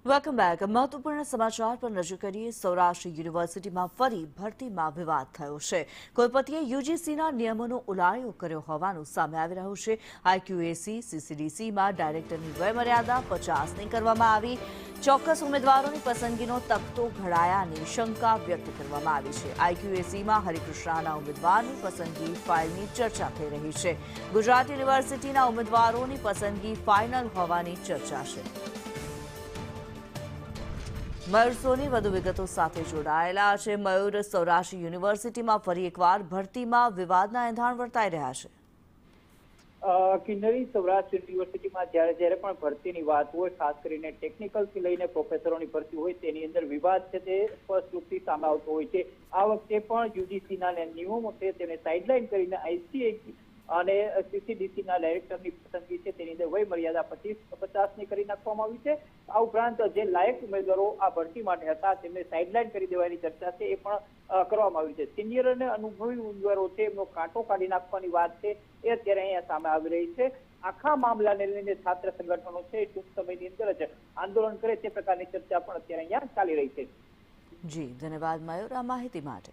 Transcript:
Welcome back. મહત્વપૂર્ણ સમાચાર પર નજર કરીએ. સૌરાષ્ટ્ર યુનિવર્સિટીમાં ફરી ભરતીમાં વિવાદ થયો છે. કુલપતિએ યુજીસીના નિયમોનો ઉલાળ્યો કર્યો હોવાનું સામે આવી રહ્યું છે. આઈક્યુએસી સીસીડીસીમાં ડાયરેક્ટરની વયમર્યાદા 50ની કરવામાં આવી. ચોક્કસ ઉમેદવારોની પસંદગીનો તખતો ઘડાયાની શંકા વ્યક્ત કરવામાં આવી છે. આઈક્યુએસીમાં હરિકૃષ્ણાના ઉમેદવારની પસંદગી ફાઇલની ચર્ચા થઈ રહી છે. ગુજરાત યુનિવર્સિટીના ઉમેદવારોની પસંદગી ફાઇનલ હોવાની ચર્ચા છે. મયુર સોની વધુ વિગતો સાથે જોડાયેલા છે. મયુર, સૌરાષ્ટ્ર યુનિવર્સિટીમાં ફરી એકવાર ભરતીમાં વિવાદના એંધાણ વર્તાઈ રહ્યા છે. કિન્નરી, સૌરાષ્ટ્ર યુનિવર્સિટીમાં જ્યારે પણ ભરતીની વાત હોય, ખાસ કરીને ટેકનિકલથી લઈને પ્રોફેસરોની ભરતી હોય, તેની અંદર વિવાદ છે તે સ્પષ્ટ રૂપથી સામે આવતો હોય છે. આ વખતે પણ યુજીસીના નિયમો છે તેને સાઇડલાઇન કરીને આઈસીએસઈ અને સીસીડીસીના ડાયરેક્ટરની પસંદગી છે તેની અંદર વય મર્યાદા 50ની કરી નાખવામાં આવી છે. આ ઉપરાંત જે લાયક ઉમેદવારો આ ભરતી માટે હતા તેમને સાઇડલાઇન કરી દેવાની ચર્ચા છે એ પણ કરવામાં આવી છે. સિનિયર અને અનુભવી ઉમેદવારો છે એમનો કાંટો કાઢી નાખવાની વાત છે એ અત્યારે અહીંયા સામે આવી રહી છે. આખા મામલાને લઈને છાત્ર સંગઠનો છે ટૂંક સમયની અંદર જ આંદોલન કરે તે પ્રકારની ચર્ચા પણ અત્યારે અહીંયા ચાલી રહી છે. જી ધન્યવાદ મયુર આ માહિતી માટે.